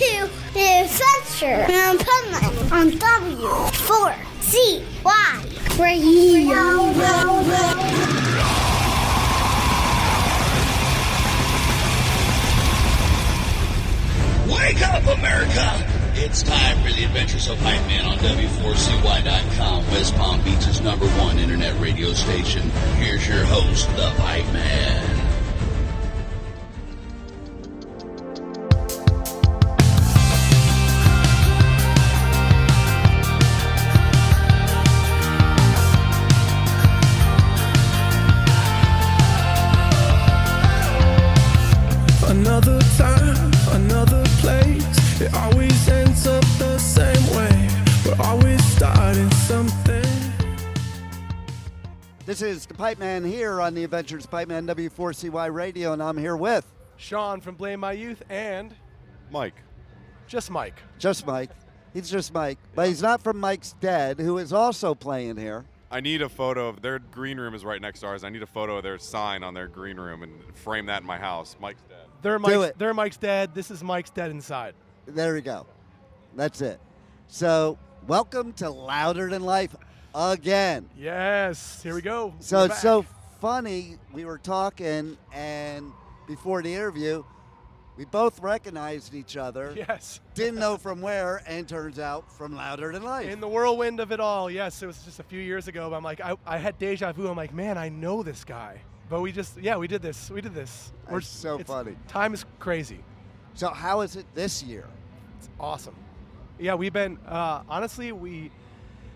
to the Adventures of Pipeman on W4CY Radio. Wake up, America! It's time for the Adventures of Pipeman on W4CY.com, West Palm Beach's #1 internet radio station. Here's your host, the Pipeman. Another time, another place. It always ends up the same way. We're always starting something. This is the Pipeman here on the Adventures of Pipeman W4CY Radio, and I'm here with Sean from Blame My Youth and Mike. just Mike. just Mike. He's just Mike, but he's not from Mike's Dead, who is also playing here. I need a photo of their green room is right next to ours. I need a photo of their sign on their green room and frame that in my house. Mike's dead. They're Mike's Dead. This is Mike's Dead inside. There we go. That's it. So, welcome to Louder Than Life again. Yes, here we go. So We're it's back. so funny. We were talking, and before the interview, we both recognized each other. Yes. Didn't know from where, and turns out from Louder Than Life. In the whirlwind of it all, yes, it was just a few years ago. But I'm like, I had deja vu. I'm like, man, I know this guy. But we did this. That's so funny. Time is crazy. So how is it this year? It's awesome. Yeah, we've been, honestly, we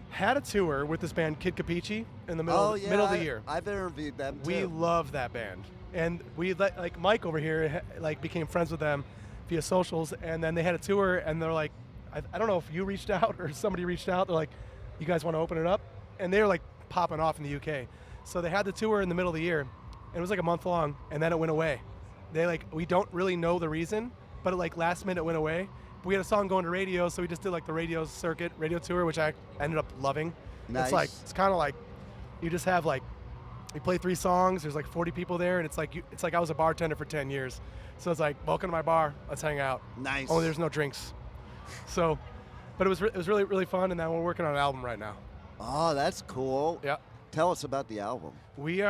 had a tour with this band, Kid Capici, in the middle of the year. I've interviewed them too. We love that band. And we like Mike over here became friends with them via socials, and then they had a tour, and they're like, I don't know if you reached out or somebody reached out. They're like, you guys want to open it up? And they were like popping off in the UK. So they had the tour in the middle of the year, and it was like a month long, and then it went away. We don't really know the reason, but it last minute went away. But we had a song going to radio, so we just did like the radio circuit, radio tour, which I ended up loving. Nice. It's kind of like you just have we play 3 songs. There's 40 people there, and it's like I was a bartender for 10 years. So it's like, welcome to my bar. Let's hang out. Nice. Only there's no drinks. So, but it was really really fun, and now we're working on an album right now. Oh, that's cool. Yeah. Tell us about the album. When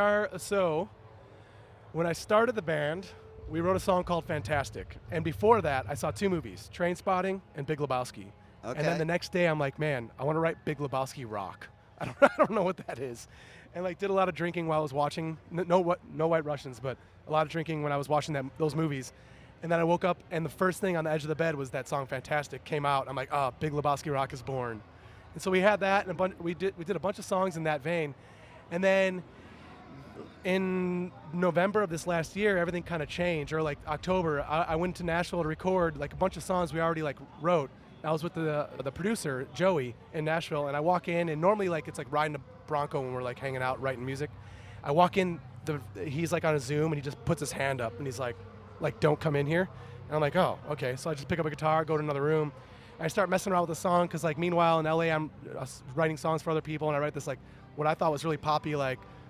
I started the band, we wrote a song called Fantastic, and before that, I saw 2 movies: Trainspotting and Big Lebowski. Okay. And then the next day, I'm like, man, I want to write Big Lebowski rock. I don't know what that is. And did a lot of drinking while I was watching. No White Russians, but a lot of drinking when I was watching those movies. And then I woke up, and the first thing on the edge of the bed was that song Fantastic came out. I'm like, Big Lebowski rock is born. And so we had that, and we did a bunch of songs in that vein. And then in November of this last year, everything kind of changed, or October. I went to Nashville to record a bunch of songs we already wrote. I was with the producer, Joey, in Nashville, and I walk in, and normally it's like riding a Bronco when we're hanging out writing music. I walk in, he's on a Zoom, and he just puts his hand up, and he's like, don't come in here. And I'm like, oh, okay. So I just pick up a guitar, go to another room, and I start messing around with the song, because meanwhile in LA, I'm writing songs for other people, and I write this what I thought was really poppy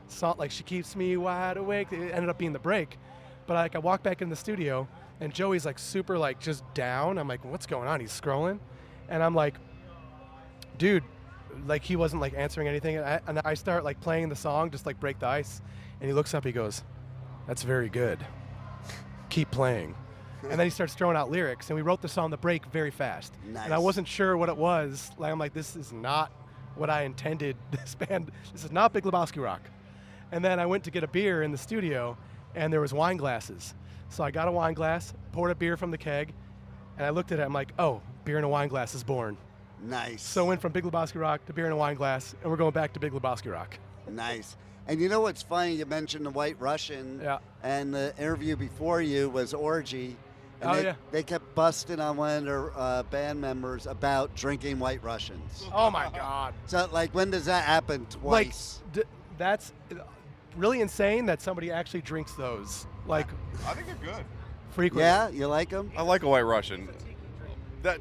song, She Keeps Me Wide Awake. It ended up being The Break. But I walk back in the studio, and Joey's super just down. I'm like, what's going on? He's scrolling, and I'm like, dude, he wasn't answering anything. And I start playing the song, just break the ice, and he looks up, he goes, that's very good. Keep playing. And then he starts throwing out lyrics, and we wrote the song The Break very fast. Nice. And I wasn't sure what it was. I'm like, this is not what I intended. This is not Big Lebowski rock. And then I went to get a beer in the studio, and there was wine glasses. So I got a wine glass, poured a beer from the keg, and I looked at it. I'm like, oh, beer in a wine glass is born. Nice. So I went from Big Lebowski rock to beer in a wine glass, and we're going back to Big Lebowski rock. Nice. And you know what's funny? You mentioned the White Russian. Yeah. And the interview before you was Orgy. And they kept busting on one of their band members about drinking White Russians. Oh, my God. So, when does that happen? Twice? That's really insane that somebody actually drinks those. I think they're good. Frequently. Yeah? You like them? I like a White Russian. But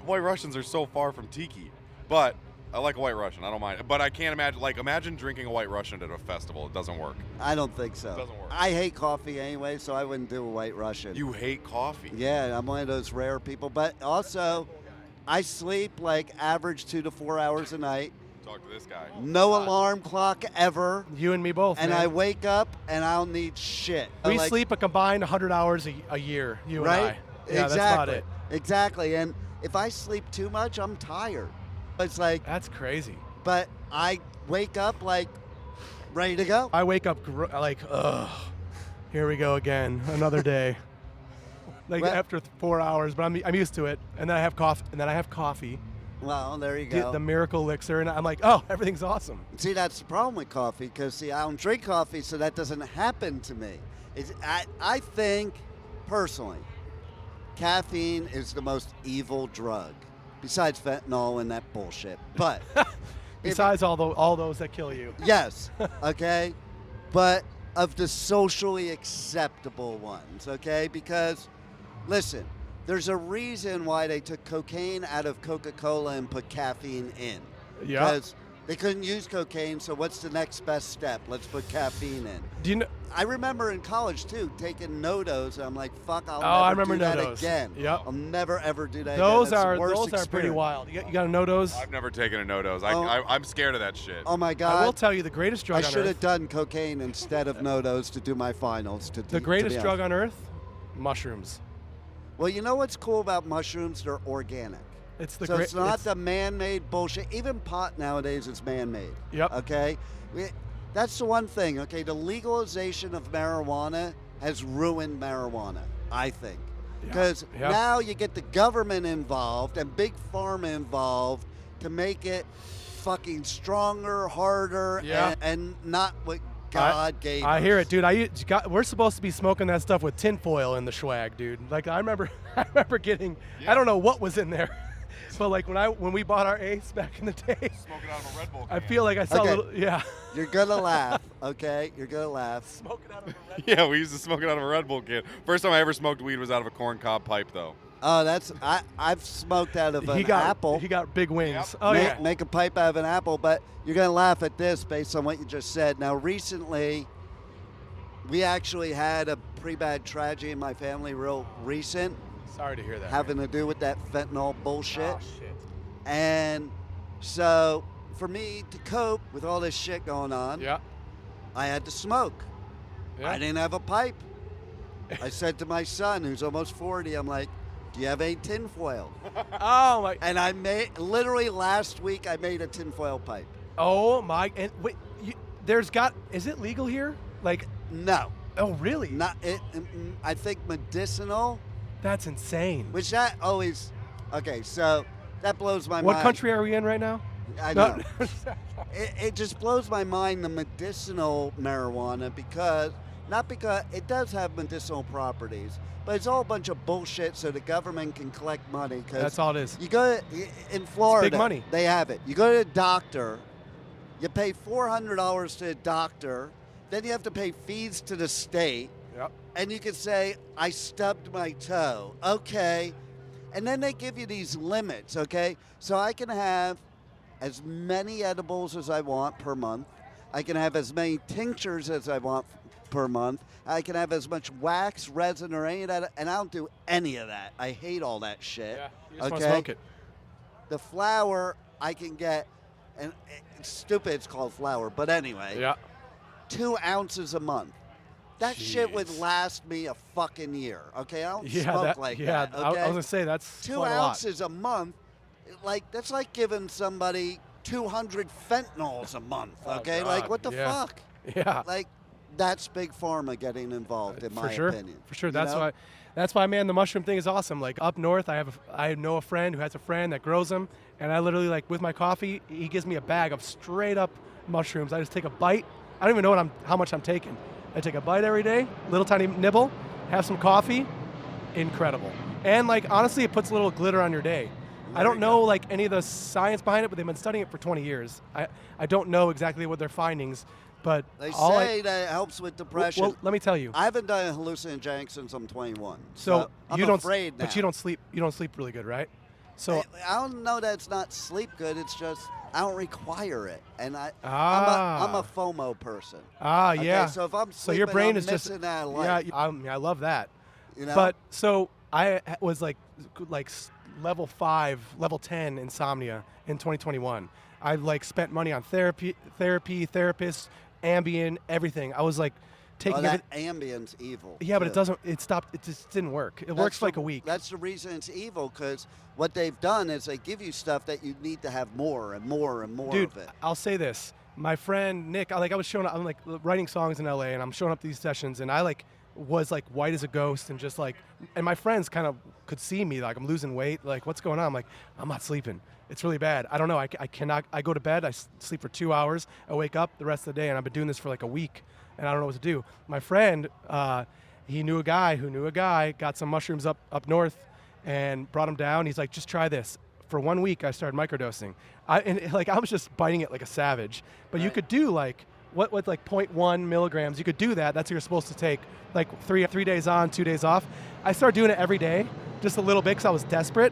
White Russians are so far from tiki. But I like a White Russian. I don't mind. But I can't imagine, imagine drinking a White Russian at a festival. It doesn't work. I don't think so. It doesn't work. I hate coffee anyway, so I wouldn't do a White Russian. You hate coffee? Yeah, I'm one of those rare people. But also, I sleep average 2 to 4 hours a night. Talk to this guy. No alarm clock ever. You and me both, And man. I wake up and I don't need shit. We sleep a combined 100 hours a year, you right? and I. Yeah, exactly. that's about it. Exactly. And if I sleep too much, I'm tired. It's That's crazy. but I wake up ready to go. I wake up ugh, here we go again, another day. Well- After 4 hours, but I'm used to it. And then I have coffee. Well, there you go. The miracle elixir, and I'm like, oh, everything's awesome. See, that's the problem with coffee, because, I don't drink coffee, so that doesn't happen to me. I think, personally, caffeine is the most evil drug, besides fentanyl and that bullshit. But Besides all those that kill you. yes, okay? But of the socially acceptable ones, okay? Because, listen, there's a reason why they took cocaine out of Coca-Cola and put caffeine in. Yeah. Because they couldn't use cocaine, so what's the next best step? Let's put caffeine in. Do you know? I remember in college, too, taking no-dos, and I'm like, fuck, I'll I never remember do that no-dos. again. Yep. I'll never, ever do that Those again. That's are the worst pretty experience. wild. You got a no-dose? I've never taken a no-dose. Oh. I'm scared of that shit. Oh, my God. I will tell you, the greatest drug I on should earth. have done cocaine instead of no-dos to do my finals. The greatest drug on earth? Mushrooms. Well, you know what's cool about mushrooms? They're organic. It's the So it's not it's- the man-made bullshit. Even pot nowadays is man-made. Yep. Okay? That's the one thing, okay? The legalization of marijuana has ruined marijuana, I think. Because Yeah. now you get the government involved and big pharma involved to make it fucking stronger, harder, Yeah. and not what God gave I us. hear it, dude. We're supposed to be smoking that stuff with tinfoil in the swag, dude. I remember getting, I don't know what was in there, but when we bought our Ace back in the day, Smoking out of a Red Bull I can. feel like I saw Okay. a little, yeah. You're gonna laugh, okay? You're gonna laugh. Smoking out of a Red Yeah, we used to smoke it out of a Red Bull can. First time I ever smoked weed was out of a corn cob pipe, though. Oh, I've smoked out of an apple. He got big wings. Yep. Oh, yeah. Make a pipe out of an apple, but you're going to laugh at this based on what you just said. Now, recently, we actually had a pretty bad tragedy in my family, real recent, Sorry to hear that. having to do with that fentanyl bullshit. Oh, shit. And so, for me to cope with all this shit going on, Yeah. I had to smoke. Yeah. I didn't have a pipe. I said to my son, who's almost 40, I'm like, do you have any tinfoil? Oh, my. And I made, literally last week, I made a tinfoil pipe. Oh, my. And wait, is it legal here? No, Oh, really? not it. I think medicinal, That's insane. which that always, okay, so that blows my mind. What country are we in right now? I know. It just blows my mind, the medicinal marijuana, not because it does have medicinal properties, but it's all a bunch of bullshit so the government can collect money. That's all it is. You go in Florida, money. they have it. You go to the doctor, you pay $400 to the doctor, then you have to pay fees to the state, Yep. and you can say, I stubbed my toe. Okay. And then they give you these limits, okay? So I can have as many edibles as I want per month. I can have as many tinctures as I want per month. I can have as much wax, resin, or any of that, and I don't do any of that. I hate all that shit. Yeah. You just want okay? to smoke it. The flour I can get, and it's stupid it's called flour, but anyway, Yeah. 2 ounces a month. That shit would Jeez. last me a fucking year, okay? I don't Yeah. smoke like that, I okay? was going to say, that's 2 quite a lot. ounces a month, that's like giving somebody 200 fentanyls a month, Oh, okay? God, What the yeah. fuck? Yeah. That's big pharma getting involved, in my opinion. For sure. You That's know? why, man, the mushroom thing is awesome. Up north, I know a friend who has a friend that grows them, and I literally, with my coffee, he gives me a bag of straight up mushrooms. I just take a bite. I don't even know how much I'm taking. I take a bite every day, little tiny nibble, have some coffee, incredible. And honestly, it puts a little glitter on your day. I don't know any of the science behind it, but they've been studying it for 20 years. I don't know exactly what their findings, but They say that it helps with depression. Well, let me tell you. I haven't done a hallucinogenic since I'm 21. So I'm you don't, afraid now. but you don't sleep. You don't sleep really good, right? So I don't know that it's not sleep good. It's just I don't require it, and I'm a FOMO person. Okay, Yeah. so if I'm So sleeping, your brain I'm is just missing out on life. I love that. You know? But so I was like level 5, level 10 insomnia in 2021. I like spent money on therapy, therapists, Ambien, everything. I was like taking that Ambien's evil. Yeah, but too. it doesn't. It stopped. It just didn't work. It works for like a week. That's the reason it's evil, because what they've done is they give you stuff that you need to have more and more and more Dude, of it. I'll say this. My friend Nick, I was showing up. I'm like writing songs in LA, and I'm showing up to these sessions, and I was like white as a ghost, and just like, and my friends kind of could see me like I'm losing weight. Like, what's going on? I'm like, I'm not sleeping. It's really bad. I don't know. I cannot. I go to bed. I sleep for 2 hours. I wake up the rest of the day, and I've been doing this for like a week, and I don't know what to do. My friend, he knew a guy who knew a guy, got some mushrooms up north, and brought him down. He's like, just try this. For 1 week, I started microdosing. I was just biting it like a savage. But you could do like what 0.1 milligrams. You could do that. That's what you're supposed to take. Like three days on, 2 days off. I started doing it every day, just a little bit, because I was desperate,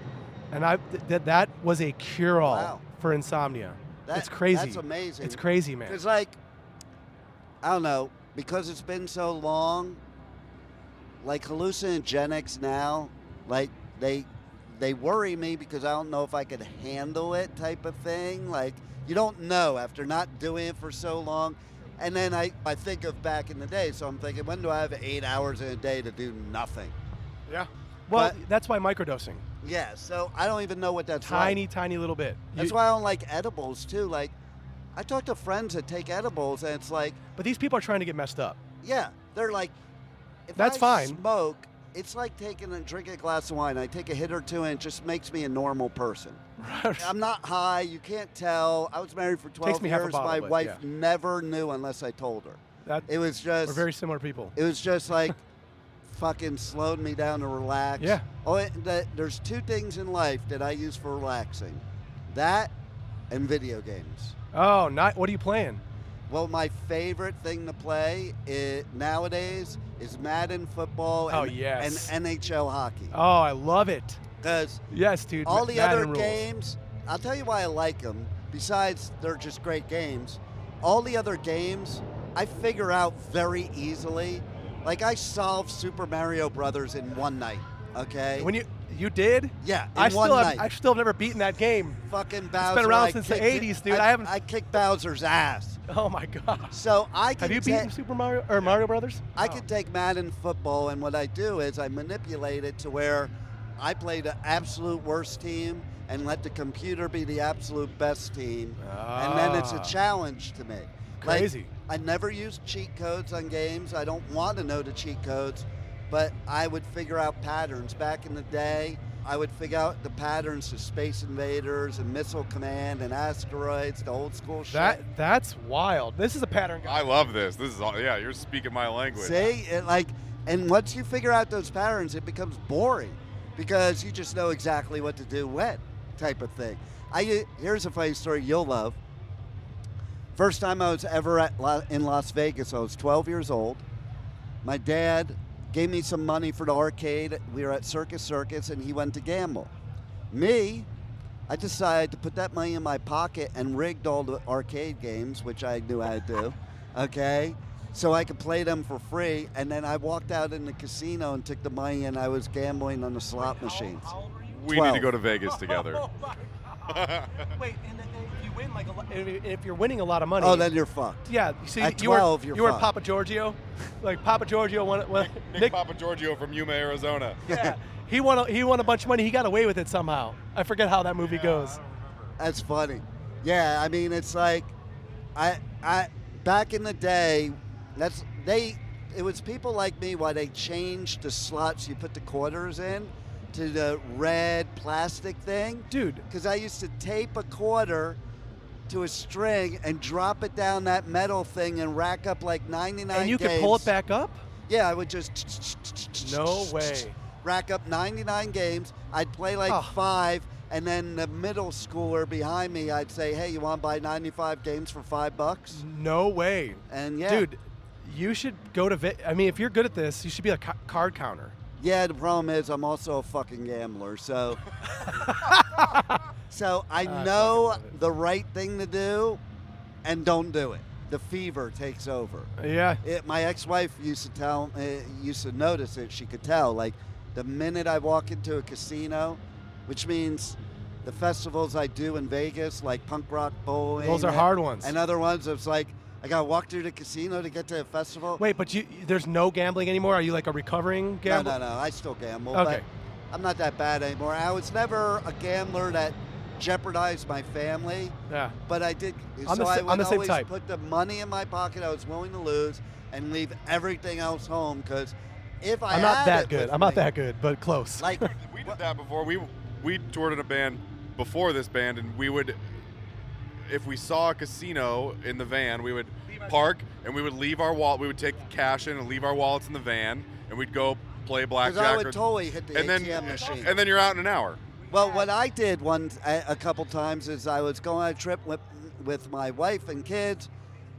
and that was a cure-all for insomnia. It's crazy. That's amazing. It's crazy, man. Because I don't know, because it's been so long. Like hallucinogenics now, like they worry me because I don't know if I could handle it, type of thing. Like, you don't know after not doing it for so long. And then I think of back in the day, so I'm thinking, when do I have 8 hours in a day to do nothing? Yeah. Well, that's why microdosing. Yeah, so I don't even know what that's tiny little bit. That's why I don't like edibles, too. Like, I talk to friends that take edibles, and it's like... But these people are trying to get messed up. Yeah, they're like... If that's I fine. Smoke, it's like drinking a glass of wine. I take a hit or two, and it just makes me a normal person. I'm not high. You can't tell. I was married for 12 years. My wife never knew unless I told her. It was just... We're very similar people. It was just like... fucking slowed me down to relax. Yeah. There's 2 things in life that I use for relaxing. That and video games. Oh, what are you playing? Well, my favorite thing to play nowadays is Madden football and NHL hockey. Oh, I love it. Because yes, dude. All the Madden other rules. games, I'll tell you why I like them. Besides, they're just great games. All the other games, I figure out very easily. Like, I solved Super Mario Brothers in one night, okay? When you did? Yeah, one night. I still have never beaten that game. Fucking Bowser. It's been around since the 80s, dude. I kicked Bowser's ass. Oh, my God. So I can Have you beaten Super Mario or Mario Brothers? I can take Madden football, and what I do is I manipulate it to where I play the absolute worst team and let the computer be the absolute best team. And then it's a challenge to me. Crazy. Like, I never use cheat codes on games. I don't want to know the cheat codes, but I would figure out patterns. Back in the day, I would figure out the patterns to Space Invaders and Missile Command and Asteroids, the old school shit. That's wild. This is a pattern guy. I love this. This is all, you're speaking my language. See, and once you figure out those patterns, it becomes boring because you just know exactly what to do when, type of thing. Here's a funny story you'll love. First time I was ever in Las Vegas, I was 12 years old. My dad gave me some money for the arcade. We were at Circus, and he went to gamble. Me, I decided to put that money in my pocket and rigged all the arcade games, which I knew how to do, okay? So I could play them for free, and then I walked out in the casino and took the money, and I was gambling on the slot machines. We need to go to Vegas together. Wait, and if you win if you're winning a lot of money. Oh, then you're fucked. Yeah, you see, at 12, you were Papa Giorgio, like Papa Giorgio won. Nick Papa Giorgio from Yuma, Arizona. Yeah, he won a bunch of money. He got away with it somehow. I forget how that movie goes. That's funny. Yeah, I mean, it's like, I back in the day, it was people like me why they changed the slots you put the quarters in to the red plastic thing. Dude. Because I used to tape a quarter to a string and drop it down that metal thing and rack up like 99 games. And you could pull it back up? Yeah, I would just... No way. Rack up 99 games. I'd play like 5, and then the middle schooler behind me, I'd say, hey, you want to buy 95 games for $5? No way. And yeah. Dude, you should go to... I mean, if you're good at this, you should be a card counter. Yeah, the problem is I'm also a fucking gambler, so So I I know fucking love it. the right thing to do and don't do it. The fever takes over. Yeah. My ex-wife used to notice it. She could tell. Like the minute I walk into a casino, which means the festivals I do in Vegas, like punk rock bowling. Those are hard ones. And other ones, it's like I gotta walk through the casino to get to a festival. Wait, but there's no gambling anymore? Are you like a recovering gambler? No. I still gamble. Okay. But I'm not that bad anymore. I was never a gambler that jeopardized my family. Yeah. But I did. I'm so the I sa- would I'm the same always type. put the money in my pocket I was willing to lose and leave everything else home because if I I'm not had that it good. with I'm not me- that good, but close. Like We did that before. We toured in a band before this band, and we would, if we saw a casino in the van, we would park and we would leave our wallet. We would take the cash in and leave our wallets in the van, and we'd go play because blackjack. I would totally hit the and ATM machine. And then you're out in an hour. Well, what I did a couple times is I was going on a trip with my wife and kids,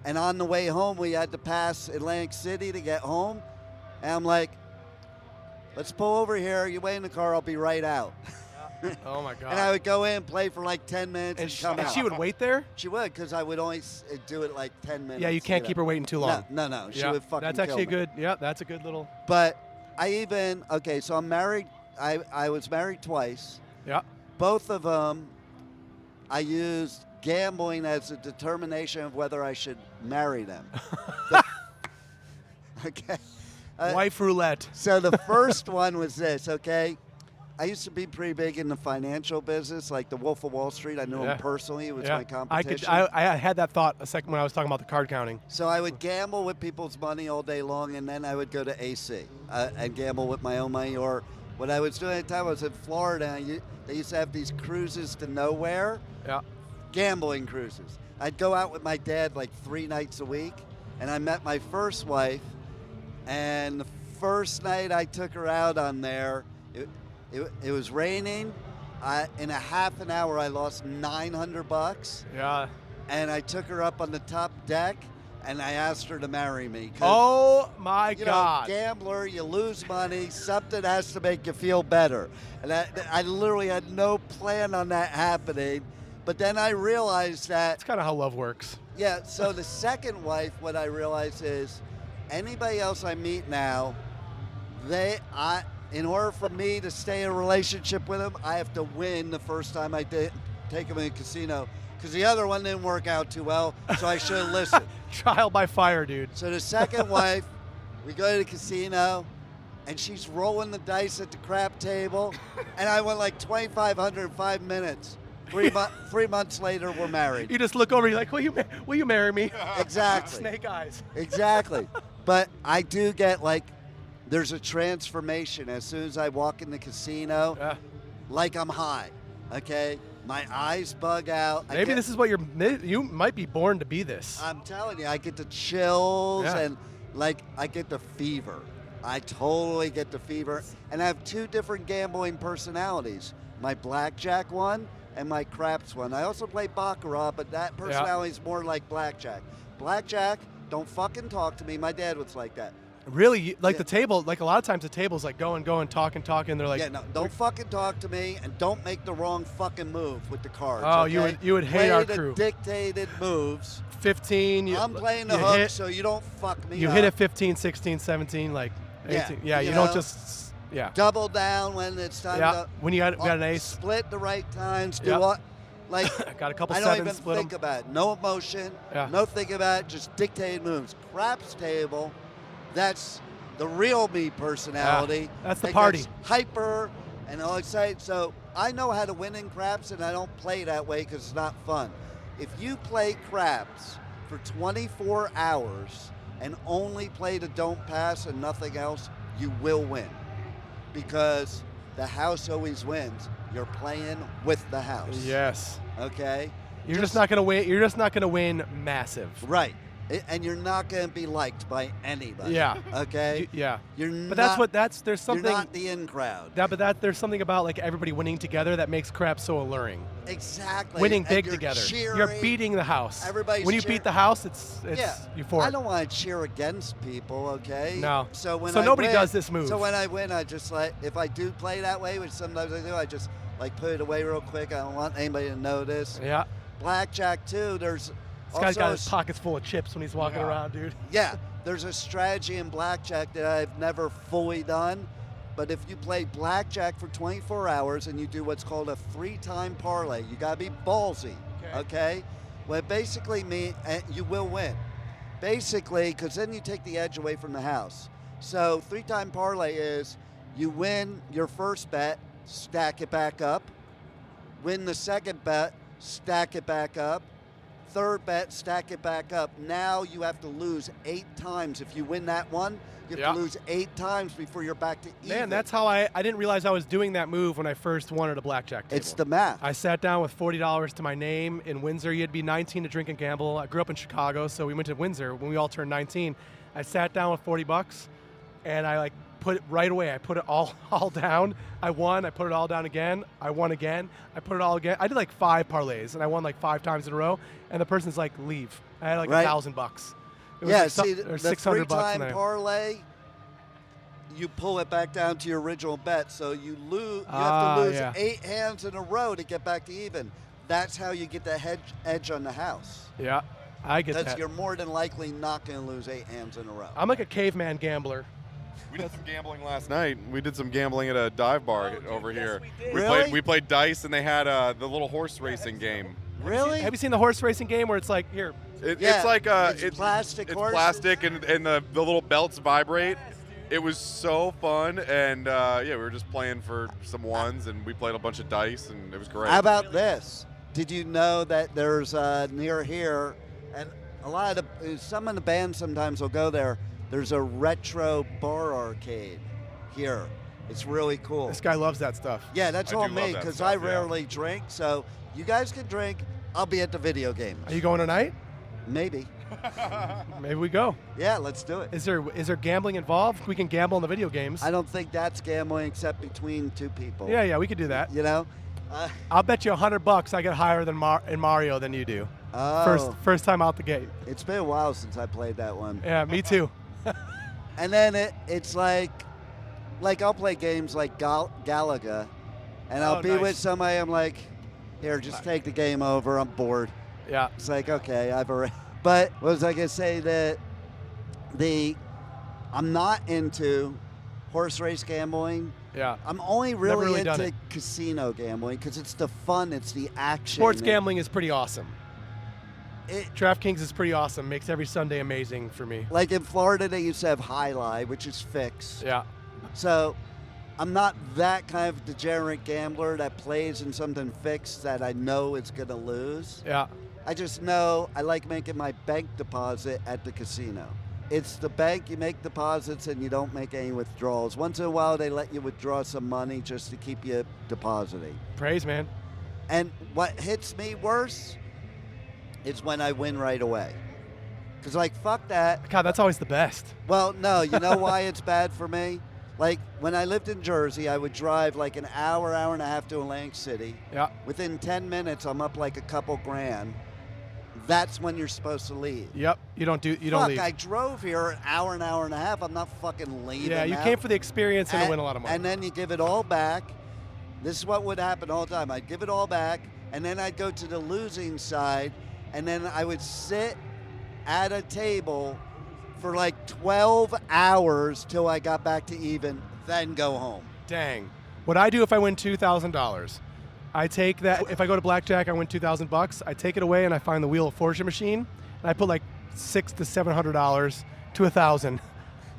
and on the way home we had to pass Atlantic City to get home, and I'm like, let's pull over here. You wait in the car. I'll be right out. Oh my God. And I would go in, play for like 10 minutes, and, come and out. she would wait there? She would, because I would only do it like 10 minutes. Yeah, you can't keep her waiting too long. No. She Yeah, would fucking that's kill actually me. good. Yeah, that's a good little. But so I'm married. I was married twice. Yeah. Both of them, I used gambling as a determination of whether I should marry them. Okay. Wife roulette. So the first one was this, okay? I used to be pretty big in the financial business, like the Wolf of Wall Street. I knew him personally. It was my competition. I had that thought a second when I was talking about the card counting. So I would gamble with people's money all day long, and then I would go to AC and gamble with my own money. Or what I was doing at the time, I was in Florida, and they used to have these cruises to nowhere, Yeah. gambling cruises. I'd go out with my dad like 3 nights a week, and I met my first wife, and the first night I took her out on there, it was raining. In a half an hour, I lost $900. Yeah. And I took her up on the top deck, and I asked her to marry me. 'Cause, Oh my you God. know, gambler, you lose money. Something has to make you feel better. And I literally had no plan on that happening. But then I realized that, That's kind of how love works. yeah, so the second wife, what I realized is anybody else I meet now, in order for me to stay in a relationship with them, I have to win the first time I take them in a casino. Because the other one didn't work out too well, so I should have listened. Trial by fire, dude. So the second wife, we go to the casino, and she's rolling the dice at the crap table, and I went like 2,500 in 5 minutes. 3 months later, we're married. You just look over, you're like, will you marry me? Exactly. Snake eyes. Exactly. But I do get there's a transformation as soon as I walk in the casino, like I'm high, okay? My eyes bug out. Maybe this is what you might be born to be this. I'm telling you, I get the chills Yeah. and I get the fever. I totally get the fever. And I have 2 different gambling personalities, my blackjack one and my craps one. I also play baccarat, but that personality is more like blackjack. Blackjack, don't fucking talk to me. My dad was like that. Really, the table, like a lot of times the table's like going, talking. They're like, Yeah, no, don't fucking talk to me, and don't make the wrong fucking move with the cards. Oh, okay? you would hate Play our the crew. dictated moves. 15. I'm playing the hook, so you don't fuck me You up. hit at 15, 16, 17, like 18. Yeah, you you know, don't just, yeah. Double down when it's time Yeah, to. when you got an ace. Split the right times. Do Yeah. what? Like, Got a couple I don't sevens, even split 'em. think about it. No emotion. Yeah. No thinking about it. Just dictated moves. Craps table. That's the real me personality. That's the that party. gets hyper and all excited. So I know how to win in craps, and I don't play that way because it's not fun. If you play craps for 24 hours and only play the don't pass and nothing else, you will win. Because the house always wins. You're playing with the house. Yes. Okay? You're just not gonna win. You're just not gonna win massive. Right. And you're not going to be liked by anybody. Yeah. Okay? Yeah. You're But not, there's something. You're not the in crowd. There's something about like everybody winning together that makes crap so alluring. Exactly. Winning And big you're together. cheering. You're beating the house. Everybody's when you cheering. beat the house, it's Yeah. euphoric. I don't want to cheer against people, okay? No. So So nobody win, does this move. So when I win, I just if I do play that way, which sometimes I do, I just Like, put it away real quick. I don't want anybody to notice. Yeah. Blackjack, too, there's This guy's got his pockets full of chips when he's walking around, dude. Yeah, there's a strategy in blackjack that I've never fully done. But if you play blackjack for 24 hours and you do what's called a 3-time parlay, you got to be ballsy, okay? Well, it basically means you will win. Basically, because then you take the edge away from the house. So 3-time parlay is you win your first bet, stack it back up. Win the second bet, stack it back up. Third bet, stack it back up. Now you have to lose 8 times. If you win that one, you have to lose 8 times before you're back to even. Man, that's how I didn't realize I was doing that move when I first won at a blackjack table. It's the math. I sat down with $40 to my name in Windsor. You had to be 19 to drink and gamble. I grew up in Chicago, so we went to Windsor when we all turned 19. I sat down with $40, and I put it right away. I put it all down. I won. I put it all down again. I won again. I put it all again. I did 5 parlays, and I won 5 times in a row. And the person's like, leave. I had $1,000. Yeah, see, the $600 3-time parlay, you pull it back down to your original bet. So you lose. You have to lose 8 hands in a row to get back to even. That's how you get the edge on the house. Yeah, I get that. Because you're more than likely not going to lose 8 hands in a row. I'm like a caveman gambler. We did some gambling last night. We did some gambling at a dive bar over here. Really? We played dice, and they had the little horse racing game. Really? Have you seen the horse racing game where it's like, here? It's like it's plastic. It's horses. plastic, and the little belts vibrate. It was so fun, and we were just playing for some ones, and we played a bunch of dice, and it was great. How about this? Did you know that there's near here, and some of the bands sometimes will go there. There's a retro bar arcade here. It's really cool. This guy loves that stuff. Yeah, that's I all do love me that because stuff, I rarely drink. So you guys can drink. I'll be at the video games. Are you going tonight? Maybe. Maybe we go. Yeah, let's do it. Is there gambling involved? We can gamble in the video games. I don't think that's gambling except between 2 people. Yeah, we could do that. You know? I'll bet you $100 I get higher in Mario than you do. Oh. First time out the gate. It's been a while since I played that one. Yeah, me too. And then it's like I'll play games like Galaga, and I'll be with somebody. I'm like, here, just take the game over. I'm bored. Yeah. It's like, okay, I've already. But what was I gonna say that I'm not into horse race gambling. Yeah. I'm only really done into it. casino gambling because it's the fun, it's the action. Sports gambling is pretty awesome. DraftKings is pretty awesome. Makes every Sunday amazing for me. Like in Florida, they used to have Highlight, which is fixed. Yeah. So I'm not that kind of degenerate gambler that plays in something fixed that I know it's going to lose. Yeah. I just know I like making my bank deposit at the casino. It's the bank, you make deposits and you don't make any withdrawals. Once in a while, they let you withdraw some money just to keep you depositing. Praise, man. And what hits me worse is when I win right away. Because, fuck that. God, that's always the best. Well, no, you know why it's bad for me? When I lived in Jersey, I would drive an hour and a half to Atlantic City. Yeah. Within 10 minutes, I'm up a couple grand. That's when you're supposed to leave. Yep. You don't leave. I drove here an hour and a half. I'm not fucking leaving. Yeah, you now. came for the experience and to win a lot of money. And then you give it all back. This is what would happen all the time. I'd give it all back, and then I'd go to the losing side, and then I would sit at a table for 12 hours till I got back to even, then go home. Dang. What I do if I win $2,000, I take that. If I go to blackjack, I win $2,000. I take it away and I find the Wheel of Fortune machine, and I put $600 to $700 to $1,000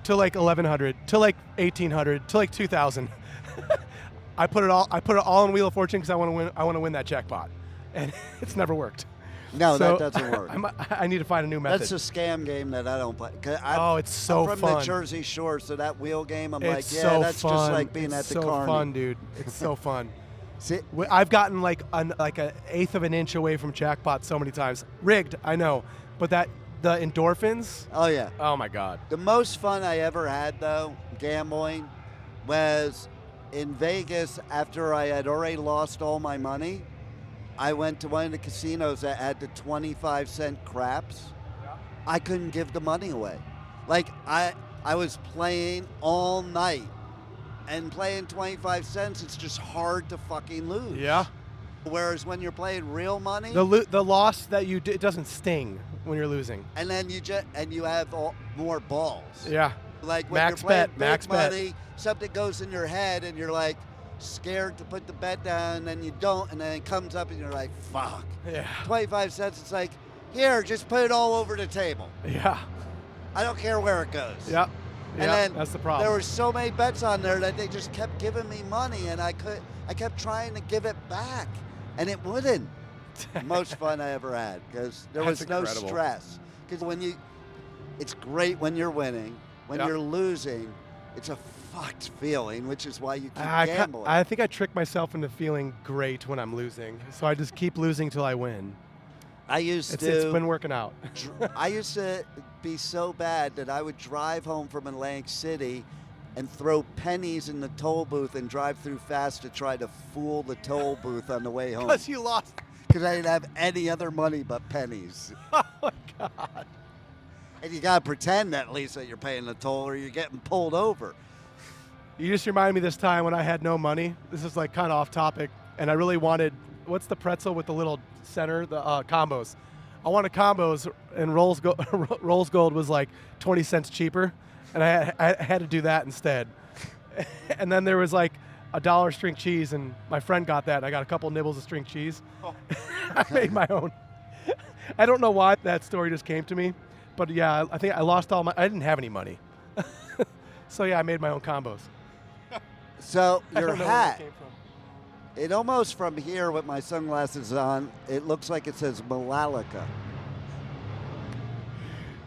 to $1,100 to $1,800 to $2,000. I put it all in Wheel of Fortune because I want to win that jackpot, and it's never worked. No, so that doesn't work. I need to find a new method. That's a scam game that I don't play. It's so I'm from fun. the Jersey Shore, so that wheel game, I'm it's yeah, so that's fun. just like being it's at the so carnival. fun, dude. It's so fun. See, I've gotten an eighth of an inch away from jackpot so many times. Rigged, I know, but the endorphins. Oh yeah. Oh my God. The most fun I ever had though, gambling, was in Vegas after I had already lost all my money. I went to one of the casinos that had the 25-cent craps. I couldn't give the money away. I was playing all night And playing 25 cents, it's just hard to fucking lose. Yeah. Whereas when you're playing real money, The loss that you did, it doesn't sting when you're losing. and then you have more balls. Yeah. Like when Max you're playing bet, big max bet. money, something goes in your head and you're like scared to put the bet down, and then you don't, and then it comes up and you're like, fuck. Yeah. 25 cents, it's like, here, just put it all over the table. Yeah. I don't care where it goes. Yep. And Yeah, then that's the problem. there were so many bets on there that they just kept giving me money, and I kept trying to give it back, and it wouldn't. Most fun I ever had, because there was That's no incredible. stress. Because it's great when you're winning. When Yep. you're losing, it's a fucked feeling, which is why you keep gambling. I think I trick myself into feeling great when I'm losing, so I just keep losing till I win. It's been working out. I used to be so bad that I would drive home from Atlantic City and throw pennies in the toll booth and drive through fast to try to fool the toll booth on the way home. Because you lost. Because I didn't have any other money but pennies. Oh my God. And you got to pretend at least that you're paying the toll or you're getting pulled over. You just reminded me this time when I had no money. This is like kind of off topic, and I really wanted, what's the pretzel with the little center, the combos. I wanted combos, and Rolls Gold was like 20 cents cheaper, and I had to do that instead. And then there was like $1 string cheese, and my friend got that, and I got a couple nibbles of string cheese. Oh. I made my own. I don't know why that story just came to me, but yeah, I think I lost I didn't have any money. So yeah, I made my own combos. So I your don't know where hat, it came from. it almost from here with my sunglasses on, it looks like it says Metallica.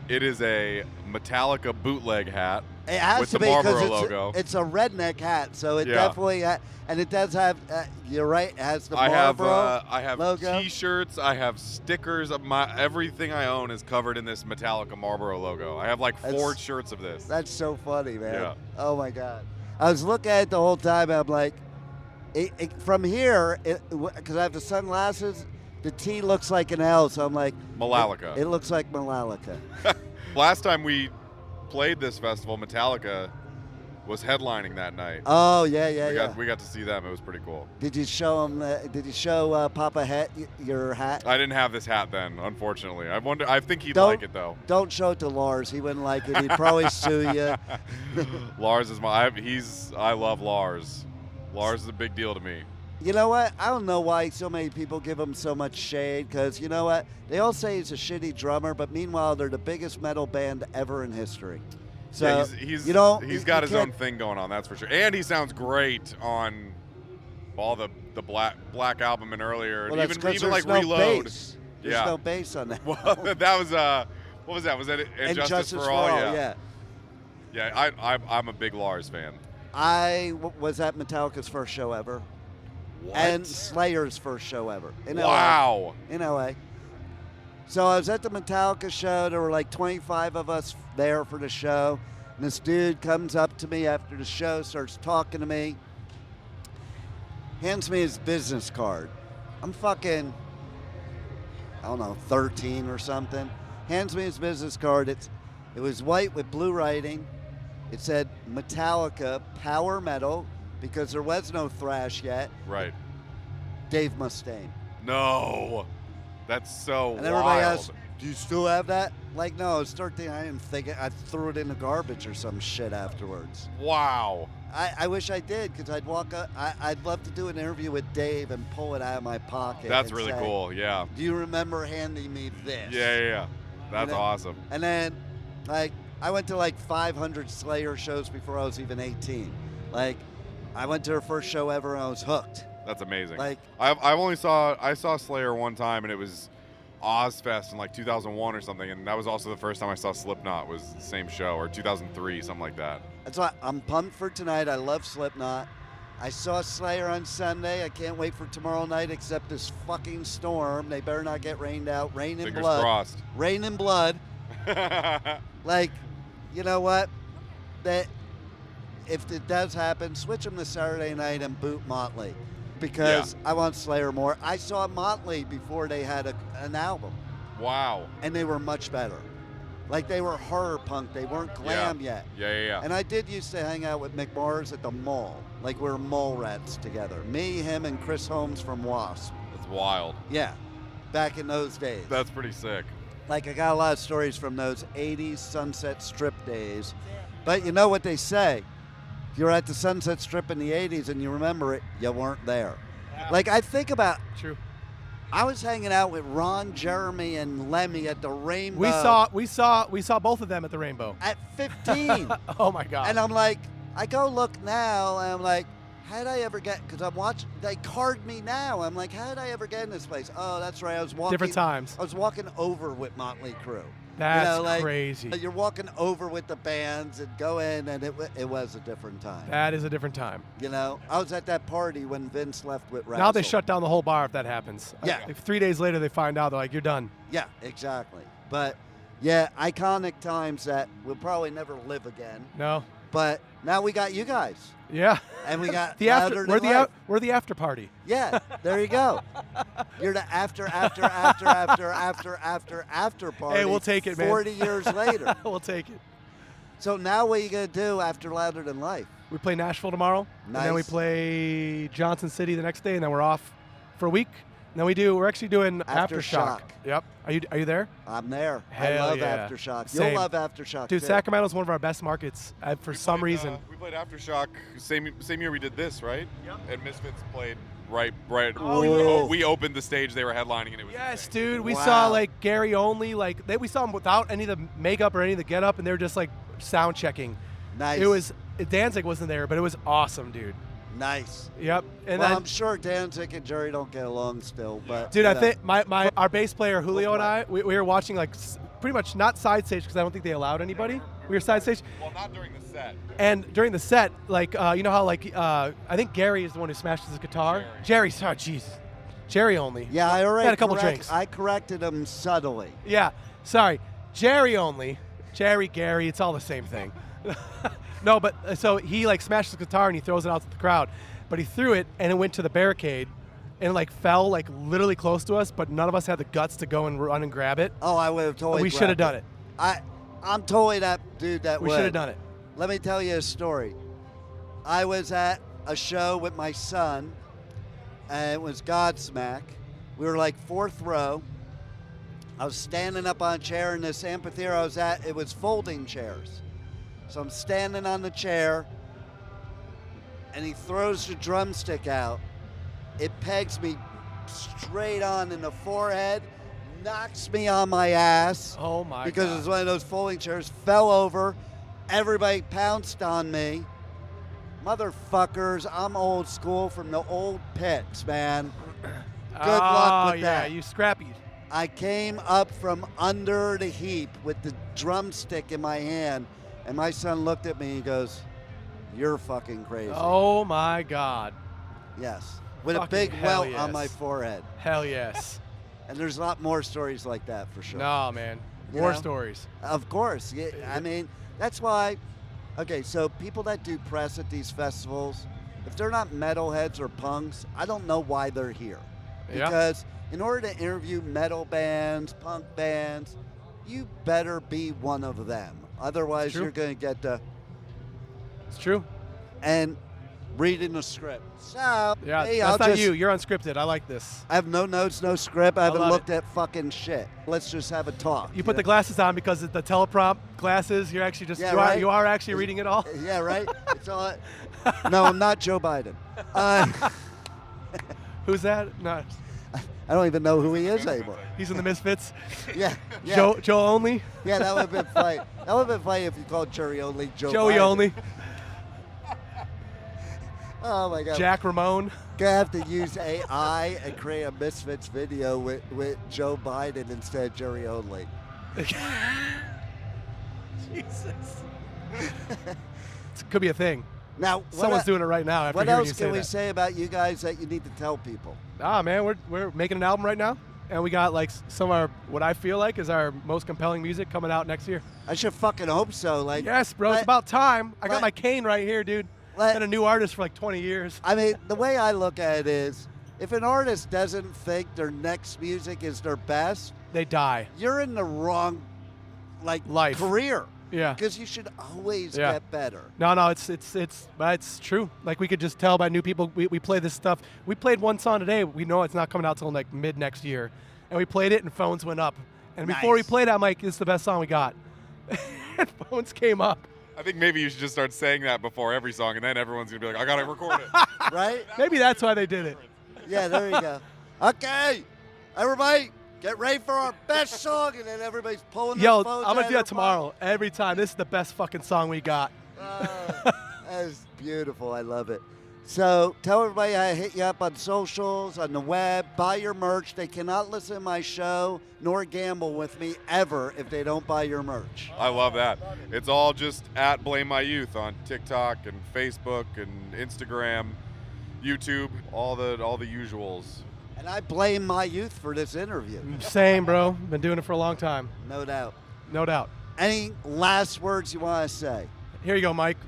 It is a Metallica bootleg hat It has with to the be Marlboro because logo. it's a redneck hat, so it Yeah. definitely and it does have. You're right, it has the Marlboro. I have logo. T-shirts. I have stickers. Everything I own is covered in this Metallica Marlboro logo. I have like 4 That's- shirts of this. That's so funny, man. Yeah. Oh my God, I was looking at it the whole time. I'm like, from here, because I have the sunglasses. The T looks like an L, so I'm like, Metallica. It looks like Metallica. Last time we played this festival, Metallica was headlining that night. Oh yeah. We got to see them. It was pretty cool. Did you show him? Did you show Papa Het your hat? I didn't have this hat then, unfortunately. I think he'd like it though. Don't show it to Lars. He wouldn't like it. He'd probably sue you. Lars is I love Lars. Lars is a big deal to me. You know what? I don't know why so many people give him so much shade, because you know what? They all say he's a shitty drummer, but meanwhile, they're the biggest metal band ever in history. So, yeah, he's got his own can't- thing going on, that's for sure. And he sounds great on all the Black album and earlier. Well, that's even 'cause like there's no Reload. bass. There's Yeah. no bass on that. Well, that was what was that? Was that Injustice for All? Yeah. Yeah, I'm a big Lars fan. I was at Metallica's first show ever. What? And Slayer's first show ever. In Wow. LA. In LA. So I was at the Metallica show. There were like 25 of us there for the show. And this dude comes up to me after the show, starts talking to me, hands me his business card. I'm fucking, I don't know, 13 or something. Hands me his business card. It was white with blue writing. It said Metallica Power Metal, because there was no thrash yet. Right. Dave Mustaine. No. That's so And everybody wild. asked, do you still have that? Like, no, I was 13. I didn't think it. I threw it in the garbage or some shit afterwards. Wow. I wish I did, because I'd walk up. I'd love to do an interview with Dave and pull it out of my pocket. That's and really say, cool. Yeah. Do you remember handing me this? Yeah. That's then- awesome. And then, like, I went to like 500 Slayer shows before I was even 18. Like, I went to her first show ever and I was hooked. That's amazing. Like, I saw Slayer one time, and it was Ozfest in like 2001 or something, and that was also the first time I saw Slipknot. Was the same show, or 2003, something like that. that's why I'm pumped for tonight. I love Slipknot. I saw Slayer on Sunday. I can't wait for tomorrow night, except this fucking storm. They better not get rained out. Rain and Fingers blood. crossed. Rain and blood. Like, you know what? That if it does happen, switch them to Saturday night and boot Motley, because I want Slayer more. I saw Motley before they had an album, Wow. and they were much better. Like they were horror punk. They weren't glam yet. Yeah. And I did used to hang out with McMars at the mall. Like we were mall rats together. Me, him, and Chris Holmes from Wasp. That's wild. Yeah, back in those days. That's pretty sick. Like I got a lot of stories from those 80s Sunset Strip days. But you know what they say? If you're at the Sunset Strip in the 80s and you remember it, you weren't there. Yeah. Like I think about, True. I was hanging out with Ron, Jeremy, and Lemmy at the Rainbow. We saw both of them at the Rainbow. At 15. Oh my God. And I'm like, I go look now, and I'm like, how did I ever get, because I'm watching, they card me now. I'm like, how did I ever get in this place? Oh, that's right, I was walking. Different times. I was walking over with Motley Crue. That's crazy. You're walking over with the bands and go in, and it was a different time. That is a different time. You know, I was at that party when Vince left with Razzle. Now they shut down the whole bar if that happens. Yeah. Like 3 days later, they find out. They're like, you're done. Yeah, exactly. But, yeah, iconic times that we'll probably never live again. No. But now we got you guys. Yeah. And we got the after. Louder Than Life. We're the after party. Yeah, there you go. You're the after party. Hey, we'll take it, man. 40 years later. We'll take it. So now what are you going to do after Louder Than Life? We play Nashville tomorrow. Nice. And then we play Johnson City the next day, and then we're off for a week. And then we're actually doing Aftershock. Yep. Are you there? I'm there. Hell I love yeah. Aftershock. Same. You'll love Aftershock, Dude, too. Sacramento's one of our best markets for some reason. We played Aftershock same year we did this, right? Yep. And Misfits played right. Oh, we opened the stage they were headlining, and it was Yes, insane. dude. We Wow. saw like Gary Only. We saw him without any of the makeup or any of the get up, and they were just like sound checking. Nice. Danzig wasn't there, but it was awesome, dude. Nice. Yep. And Well, then I'm sure Danzig and Jerry don't get along still, but dude, you I know. think our bass player Julio and I, we were watching like pretty much not side stage because I don't think they allowed anybody. We were side stage, Well, not during the set. and during the set, like you know how like I think Gary is the one who smashes his guitar. Jerry, oh jeez, Jerry Only. Yeah, I already had a couple drinks. I corrected him subtly. Yeah, sorry, Jerry Only, Jerry, Gary, it's all the same thing. No, but so he like smashed his guitar and he throws it out to the crowd, but he threw it and it went to the barricade, and it like fell like literally close to us, but none of us had the guts to go and run and grab it. Oh, I would have totally. We should have done it. I'm totally that dude that We would. should have done it. Let me tell you a story. I was at a show with my son, and it was Godsmack. We were like fourth row. I was standing up on a chair in this amphitheater I was at. It was folding chairs. So I'm standing on the chair, and he throws the drumstick out. It pegs me straight on in the forehead, knocks me on my ass. Oh my Because God. it was one of those folding chairs, fell over. Everybody pounced on me. Motherfuckers, I'm old school from the old pits, man. Good luck with that. You scrappy. I came up from under the heap with the drumstick in my hand, and my son looked at me and goes, "You're fucking crazy." Oh my God. Yes. With a Fucking big hell welt on my yes. forehead. Hell yes. And there's a lot more stories like that for sure. No, man. You More know? stories. Of course. Yeah, I mean, that's why. Okay, so people that do press at these festivals, if they're not metalheads or punks, I don't know why they're here. Yeah. Because in order to interview metal bands, punk bands, you better be one of them. Otherwise, True. you're going to get the It's true. and reading the script. So, Yeah, hey, that's I'll not just, you. You're unscripted. I like this. I have no notes, no script. I haven't love looked at fucking shit. Let's just have a talk. You put the glasses on because the teleprompt glasses. You're actually just Yeah, you, right? you are actually reading it all. Yeah, right? It's all. No, I'm not Joe Biden. Who's that? No, I don't even know who he is anymore. he's in the Misfits. Yeah, yeah. Joe Only. Yeah, that would have been funny. That would have been funny if you called Jerry Only Joe Joey Biden. Only. Oh my God. Jack Ramone. Gonna have to use AI and create a Misfits video with Joe Biden instead of Jerry Only. Jesus. It could be a thing. Now, Someone's doing it right now after what hearing else you say can we that. say about you guys that you need to tell people? Ah, man, we're making an album right now, and we got like some of our what I feel like is our most compelling music coming out next year. I should fucking hope so. Like, Yes, bro, it's let- about time. I got let- my cane right here, dude. Been a new artist for like 20 years. I mean, the way I look at it is, if an artist doesn't think their next music is their best, They die. you're in the wrong life. career. Yeah. Because you should always Yeah. get better. No, it's true. Like, we could just tell by new people. We play this stuff. We played one song today. We know it's not coming out till like mid next year, and we played it and phones went up. And before we Nice. played it, I'm like, "This is the best song we got." And phones came up. I think maybe you should just start saying that before every song, and then everyone's gonna be like, I gotta record it. Right? Maybe that's why they did it. Yeah, there you go. Okay, everybody, get ready for our best song, and then everybody's pulling their Yo, phones I'm out gonna of do their that tomorrow. Every time. This is the best fucking song we got. That is beautiful. I love it. So tell everybody how to hit you up on socials, on the web, buy your merch. They cannot listen to my show nor gamble with me ever if they don't buy your merch. I love that. It's all just at Blame My Youth on TikTok and Facebook and Instagram, YouTube, all the usuals. And I blame my youth for this interview. Same, bro. Been doing it for a long time. No doubt. No doubt. Any last words you want to say? Here you go, Mike.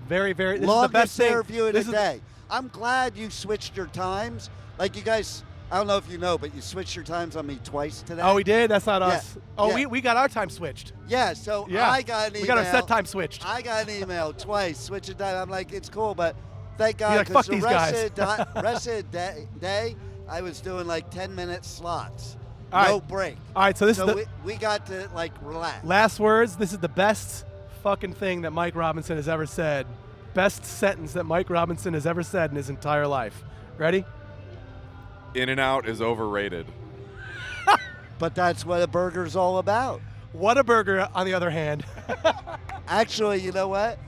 Very, very. This Longest is the best thing. interview of This the is- day. I'm glad you switched your times. Like you guys, I don't know if you know, but you switched your times on me twice today. Oh, we did? That's not Yeah. us. Oh, Yeah. we got our time switched. Yeah, so Yeah. I got an email. We got our set time switched. I got an email twice, switching time. I'm like, it's cool, but thank God, You're like, because "Fuck these rest of the day, I was doing like 10-minute slots. All No right. break. All right, so this So is the we got to like relax. last words. This is the best fucking thing that Mike Robinson has ever said. Best sentence that Mike Robinson has ever said in his entire life. Ready? In-N-Out is overrated. But that's what a burger's all about. Whataburger, on the other hand. Actually, you know what?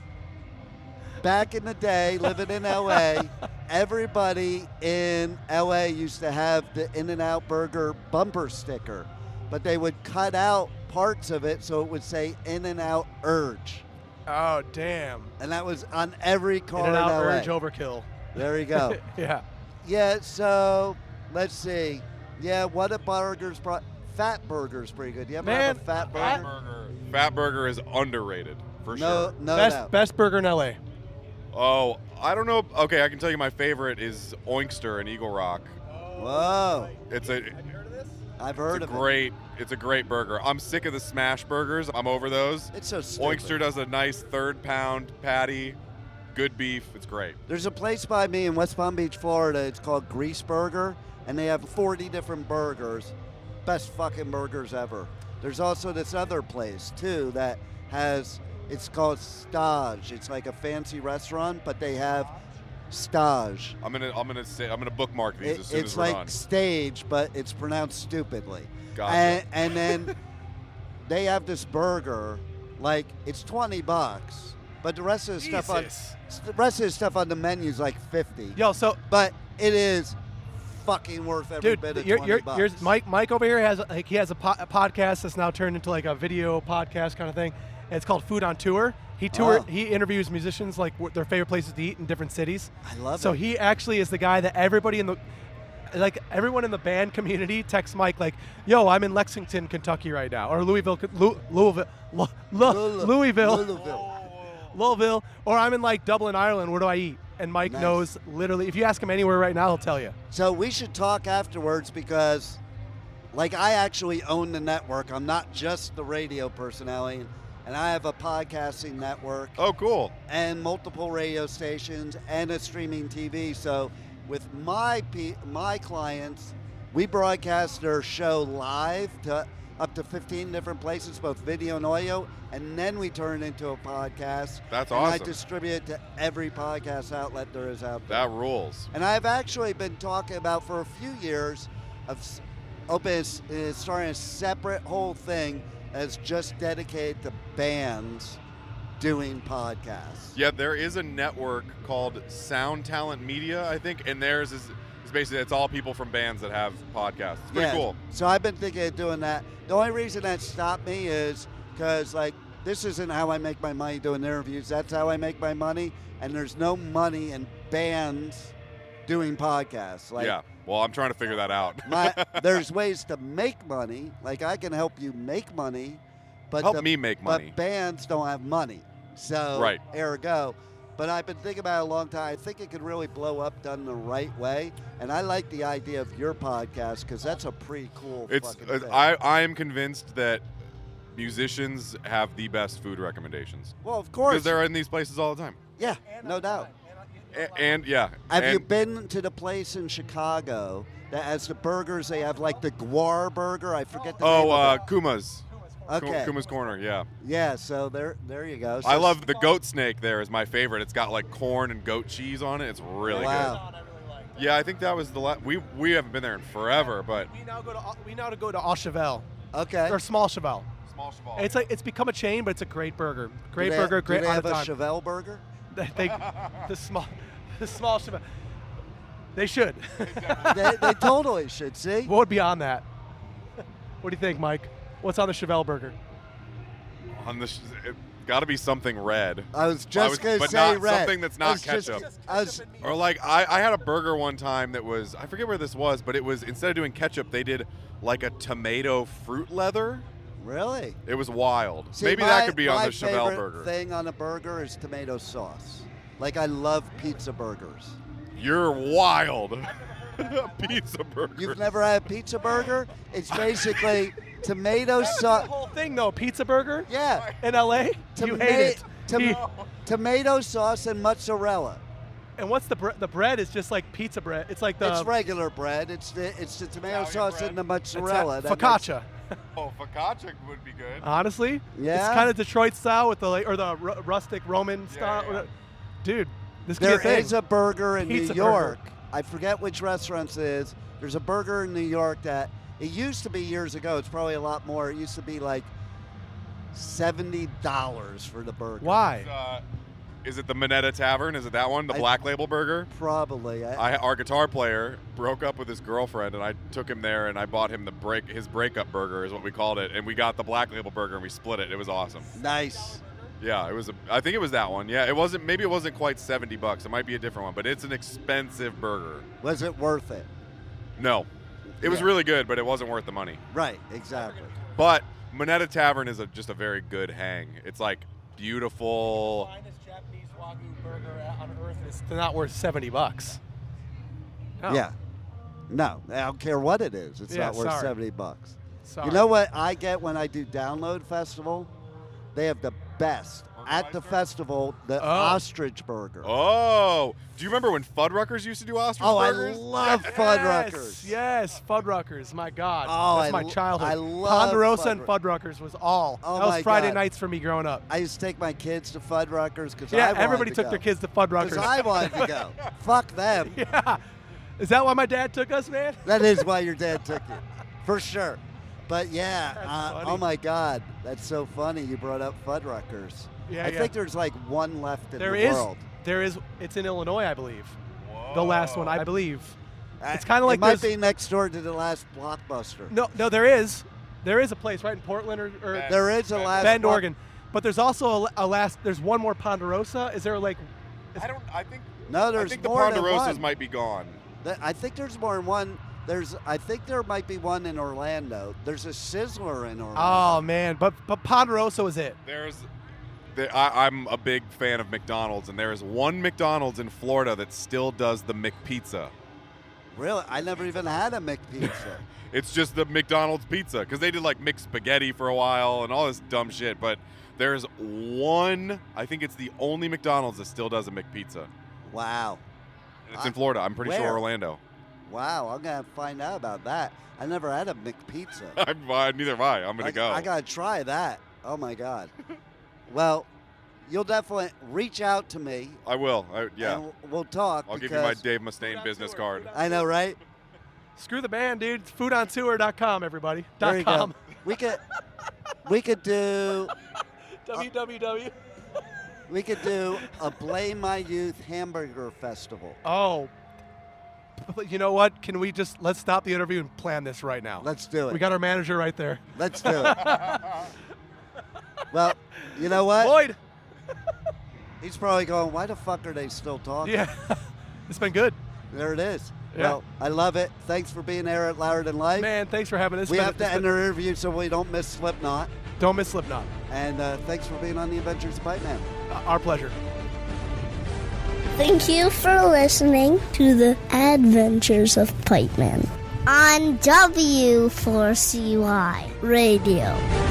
Back in the day, living in LA, everybody in LA used to have the In-N-Out burger bumper sticker, but they would cut out parts of it so it would say In-N-Out Urge. Oh, damn. And that was on every car in In-N-Out LA. Urge overkill. There you go. Yeah. Yeah, so let's see. Yeah, what a burger's Fat Burger's pretty good. You ever have a Fat Burger? Fat Burger is underrated, for sure. No Best, doubt. best burger in LA. Oh, I don't know. Okay, I can tell you my favorite is Oinkster in Eagle Rock. Whoa. It's a I've heard of it's a great burger. I'm sick of the smash burgers. I'm over those. it. It's so stupid. Oinkster does a nice 3rd pound patty, good beef. It's great. There's a place by me in West Palm Beach, Florida. It's called Grease Burger, and they have 40 different burgers. Best fucking burgers ever. There's also this other place, too, that has, it's called Stage. It's like a fancy restaurant, but they have Stage. I'm gonna bookmark these as soon It's as we're like done. stage, but it's pronounced stupidly. Gotcha. And then they have this burger, like it's $20, but the rest of the stuff on the menu is like 50. Yo, so, But it is fucking worth every dude, bit of you're $20. Mike over here has a podcast that's now turned into like a video podcast kind of thing. And it's called Food on Tour. He interviews musicians, like their favorite places to eat in different cities. I love So it. he actually is the guy that everyone in the band community texts Mike like, "Yo, I'm in Lexington, Kentucky right now, or Louisville, Louisville, or I'm in like Dublin, Ireland. Where do I eat?" And Mike Nice. knows literally. If you ask him anywhere right now, he'll tell you. So we should talk afterwards because, like, I actually own the network. I'm not just the radio personality, and I have a podcasting network Oh, cool. and multiple radio stations and a streaming TV. So with my clients, we broadcast their show live to up to 15 different places, both video and audio, and then we turn it into a podcast. That's and I awesome. distribute it to every podcast outlet there is out there. That rules. And I've actually been talking about for a few years of starting a separate whole thing that's just dedicated to bands doing podcasts. Yeah, there is a network called Sound Talent Media, I think, and theirs is basically it's all people from bands that have podcasts. It's pretty cool. So I've been thinking of doing that. The only reason that stopped me is because, like, this isn't how I make my money doing interviews. That's how I make my money, and there's no money in bands doing podcasts. Like, Yeah. Well, I'm trying to figure that out. there's ways to make money. Like, I can help you make money, but Help me make money. But bands don't have money. So, Right. ergo. But I've been thinking about it a long time. I think it could really blow up done the right way. And I like the idea of your podcast because that's a pretty cool fucking thing. I am convinced that musicians have the best food recommendations. Well, of course. Because they're in these places all the time. Yeah, no doubt. And yeah. Have you and been to the place in Chicago that has the burgers? They have like the guar burger. I forget the name of it. Kuma's. Okay. Kuma's Corner, yeah. Yeah, so there you go. So I love the goat snake there is my favorite. It's got like corn and goat cheese on it. It's really Wow. good. Yeah, I think that was the last. We haven't been there in forever, but We now go to Au Cheval. Okay. Or Small Cheval. small cheval. It's become a chain, but it's a great burger. Great Do they- burger, great Do they on have the a time. Chevelle burger? The small Cheval. They should. they totally should. See? What would be on that? What do you think, Mike? What's on the Chevelle burger? On the it got to be something red. I was just going to but say not red. something that's not ketchup. Or like I had a burger one time that was, I forget where this was, but it was, instead of doing ketchup, they did like a tomato fruit leather. Really? It was wild. See, Maybe my- that could be on my the Chevelle favorite burger. thing on a burger is tomato sauce. Like, I love pizza burgers. You're wild. Pizza burger. You've never had a pizza burger? It's basically tomato The sauce. whole thing, though, pizza burger Yeah. in LA. You hate it. Tomato sauce and mozzarella. And what's the bread? The bread is just like pizza bread. It's like the It's regular bread. It's the tomato Italian sauce bread. and the it's that mozzarella. That focaccia. Oh, focaccia would be good. Honestly, Yeah? it's kind of Detroit style with the rustic Roman style. yeah. Dude, this could There be a thing. is a burger in Pizza New York. I forget which restaurant it is. There's a burger in New York that it used to be years ago. It's probably a lot more. It used to be like $70 for the burger. Why? Is it the Minetta Tavern? Is it that one? The I- Black Label Burger? Probably. Our guitar player broke up with his girlfriend, and I took him there, and I bought him his breakup burger, is what we called it, and we got the Black Label Burger, and we split it. It was awesome. Nice. Yeah, I think it was that one. Yeah, it wasn't. Maybe it wasn't quite $70. It might be a different one, but it's an expensive burger. Was it worth it? No, it was Yeah. really good, but it wasn't worth the money. Right, exactly. But Minetta Tavern is just a very good hang. It's like beautiful. Finest Japanese Wagyu burger on earth is not worth $70. No. Yeah. No, I don't care what it is. It's Yeah, not worth sorry. $70. Sorry. You know what I get when I do Download Festival? They have the best. At the festival, the ostrich burger. Oh, do you remember when Fuddruckers used to do ostrich burgers? I love Fuddruckers. Yes, Fuddruckers. My God, Oh, that's my childhood. I love Ponderosa and Fuddruckers. Fuddruckers was all. Oh, that was my Friday God. nights for me growing up. I used to take my kids to Fuddruckers because Yeah, everybody took their kids to Fuddruckers. Because I wanted to go. Fuck them. Yeah, is that why my dad took us, man? That is why your dad took you, for sure. But yeah, That's funny. oh my God, that's so funny. You brought up Fuddruckers. Yeah, I yeah. think there's like one left in There the is. world. There is. It's in Illinois, I believe. The last one, I believe. It's Uh, kind of like it might there's- be next door to the last Blockbuster. No, there is. There is a place right in Portland or There is a last Bend, Block- Oregon. But there's also a last. There's one more Ponderosa. Is there like? I think. No, I there's think the more than Ponderosas one. might be gone. I think there's more than one. I think there might be one in Orlando. There's a Sizzler in Orlando. Oh man, but Ponderosa was it. I'm a big fan of McDonald's, and there is one McDonald's in Florida that still does the McPizza. Really? I never even had a McPizza. It's just the McDonald's pizza, because they did like McSpaghetti for a while and all this dumb shit. But there's one, I think it's the only McDonald's that still does a McPizza. Wow. And it's in Florida. I'm pretty sure Where? Orlando. Wow, I'm going to find out about that. I never had a McPizza. Neither have I. I'm going to go. I got to try that. Oh, my God. Well, you'll definitely reach out to me. I will. Yeah. And we'll talk. I'll give you my because- Dave Mustaine business card. I know, right? Screw the band, dude. It's foodontour.com, everybody. There you .com. go. We could do www. we could do a Blame My Youth hamburger festival. Oh. But you know what? Let's stop the interview and plan this right now. Let's do it. We got our manager right there. Let's do it. Well, you know what? Lloyd. He's probably going, why the fuck are they still talking? Yeah. It's been good. There it is. Yeah. Well, I love it. Thanks for being there at Louder Than Life. Man, thanks for having us. We have to end our interview so we don't miss Slipknot. Don't miss Slipknot. And thanks for being on the Adventures of Pipeman. Our pleasure. Thank you for listening to the Adventures of Pipeman on W4CY Radio.